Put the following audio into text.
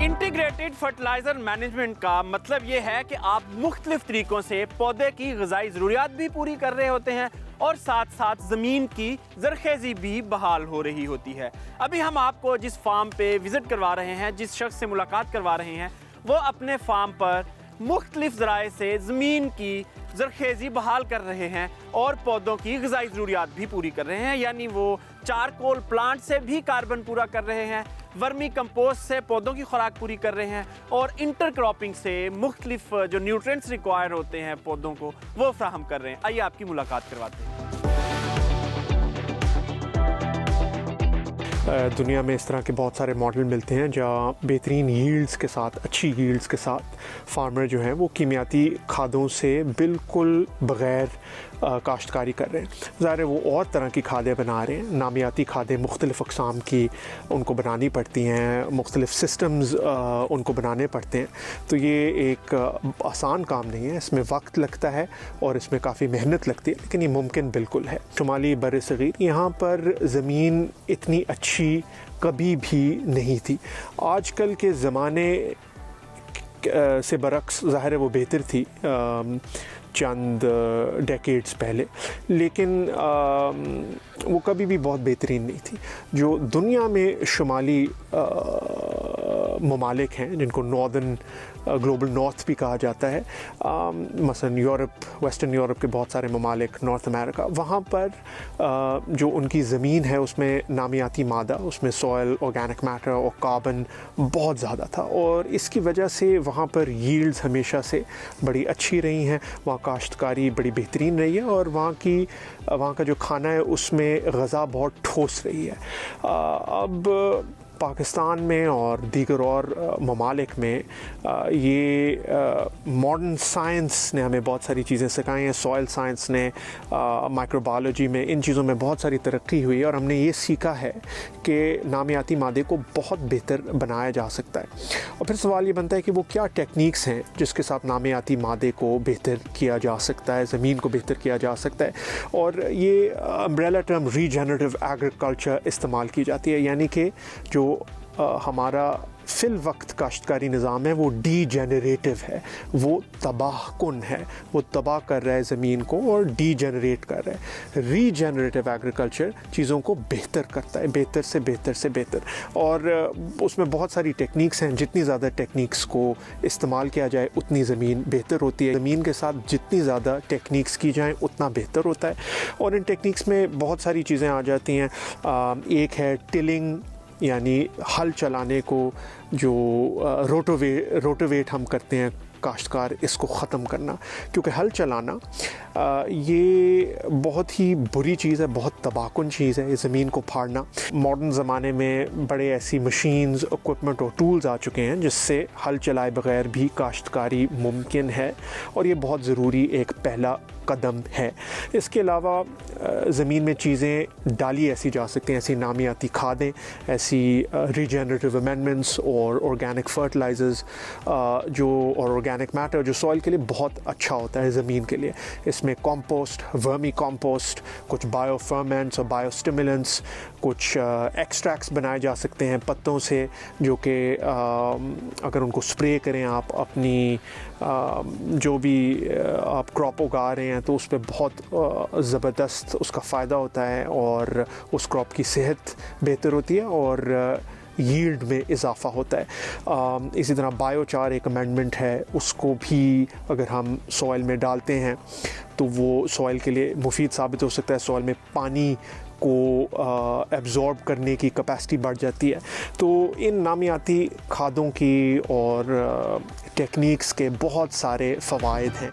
Integrated fertiliser management का मतलब ये है कि आप मुख्तलिफ तरीक़ों से पौधे की ग़िज़ाई ज़रूरियात भी पूरी कर रहे होते हैं और साथ साथ ज़मीन की ज़रख़ेज़ी भी बहाल हो रही होती है। अभी हम आपको जिस फार्म पे विज़िट करवा रहे हैं, जिस शख्स से मुलाकात करवा रहे हैं, वो अपने फार्म पर मुख्तलिफ ज़राए से ज़मीन की ज़रख़ेज़ी बहाल कर रहे हैं और पौधों की ग़िज़ाई ज़रूरियात भी पूरी कर रहे हैं। यानी वो चारकोल प्लांट से भी कार्बन पूरा कर रहे हैं, वर्मी कंपोस्ट से पौधों की खुराक पूरी कर रहे हैं और इंटरक्रॉपिंग से मुख्तलिफ जो न्यूट्रिएंट्स रिक्वायर होते हैं पौधों को वो फ्राहम कर रहे हैं। आइए आपकी मुलाकात करवाते हैं। दुनिया में इस तरह के बहुत सारे मॉडल मिलते हैं जहाँ बेहतरीन यील्ड्स के साथ, अच्छी यील्ड्स के साथ फार्मर जो हैं वो कीमियाती खादों से बिल्कुल बग़ैर काश्तकारी कर रहे हैं। ज़ाहिर है वो और तरह की खादें बना रहे हैं, नामियाती खादें मुख्तलिफ़ अक़साम की उनको बनानी पड़ती हैं, मुख्तलिफ़ सिस्टम्स उनको बनाने पड़ते हैं। तो ये एक आसान काम नहीं है, इसमें वक्त लगता है और इसमें काफ़ी मेहनत लगती है, लेकिन ये मुमकिन बिल्कुल है। शुमाली बर-ए-सग़ीर यहाँ पर ज़मीन इतनी अच्छी कभी भी नहीं थी। आजकल के ज़माने से बरक्स ज़ाहिर है वो बेहतर थी चंद डेकेड्स पहले, लेकिन वो कभी भी बहुत बेहतरीन नहीं थी। जो दुनिया में शुमाली ममालिक हैं जिनको नॉर्दर्न ग्लोबल नॉर्थ भी कहा जाता है, मसलन यूरोप, वेस्टर्न यूरोप के बहुत सारे ममालिक, नॉर्थ अमेरिका, वहाँ पर जो उनकी ज़मीन है उसमें नामियाती मादा, उसमें सॉयल, ऑर्गेनिक मैटर और कार्बन बहुत ज़्यादा था और इसकी वजह से वहाँ पर यील्ड्स हमेशा से बड़ी अच्छी रही हैं, वहाँ काश्तकारी बड़ी बेहतरीन रही है और वहाँ का जो खाना है उसमें ग़ज़ा बहुत ठोस रही है। अब पाकिस्तान में और दीगर और ममालिक में ये मॉडर्न साइंस ने हमें बहुत सारी चीज़ें सिखाई हैं। सॉयल साइंस ने, माइक्रोबायोलॉजी में, इन चीज़ों में बहुत सारी तरक्की हुई और हमने ये सीखा है कि नामियाती मादे को बहुत बेहतर बनाया जा सकता है। और फिर सवाल ये बनता है कि वो क्या टेक्निक्स हैं जिसके साथ नामियाती मादे को बेहतर किया जा सकता है, ज़मीन को बेहतर किया जा सकता है। और ये अम्ब्रेला टर्म रीजेनरेटिव एग्रीकल्चर इस्तेमाल की जाती है, यानी कि जो हमारा फिल वक्त काश्तकारी निज़ाम है वो डीजेनरेटिव है, वो तबाहकुन है, वो तबाह कर रहा है ज़मीन को और डीजेनरेट कर रहा है। रीजेनरेटिव एग्रीकल्चर चीज़ों को बेहतर करता है, बेहतर से बेहतर से बेहतर, और उसमें बहुत सारी टेक्निक्स हैं। जितनी ज़्यादा टेक्निक्स को इस्तेमाल किया जाए उतनी ज़मीन बेहतर होती है। ज़मीन के साथ जितनी ज़्यादा टेक्निक्स की जाएँ उतना बेहतर होता है और इन टेक्निक्स में बहुत सारी चीज़ें आ जाती हैं। एक है टिलिंग, यानी हल चलाने को, जो रोटोवेट हम करते हैं काश्तकार, इसको ख़त्म करना, क्योंकि हल चलाना ये बहुत ही बुरी चीज़ है, बहुत तबाहकुन चीज़ है, ये ज़मीन को फाड़ना। मॉडर्न ज़माने में बड़े ऐसी मशीन्स, इक्विपमेंट और टूल्स आ चुके हैं जिससे हल चलाए बग़ैर भी काश्तकारी मुमकिन है और ये बहुत ज़रूरी एक पहला कदम है। इसके अलावा ज़मीन में चीज़ें डाली ऐसी जा सकती हैं, ऐसी नामियाती खादें, ऐसी रीजेनरेटिव अमेंडमेंट्स और ऑर्गेनिक फर्टिलाइज़र्स और ऑर्गेनिक मैटर जो सॉइल के लिए बहुत अच्छा होता है ज़मीन के लिए। इसमें कंपोस्ट, वर्मी कंपोस्ट, कुछ बायोफर्मेंट्स और बायोस्टिमुलेंट्स, कुछ एक्सट्रैक्ट्स बनाए जा सकते हैं पत्तों से, जो कि अगर उनको स्प्रे करें आप अपनी जो भी आप क्रॉप उगा रहे हैं तो उस पर बहुत ज़बरदस्त उसका फ़ायदा होता है और उस क्रॉप की सेहत बेहतर होती है और यील्ड में इजाफ़ा होता है। इसी तरह बायोचार एक अमेंडमेंट है, उसको भी अगर हम सॉइल में डालते हैं तो वो सॉइल के लिए मुफीद साबित हो सकता है। सॉइल में पानी को एब्ज़ॉर्ब करने की कैपेसिटी बढ़ जाती है। तो इन नामियाती खादों की और टेक्निक्स के बहुत सारे फ़वाइद हैं।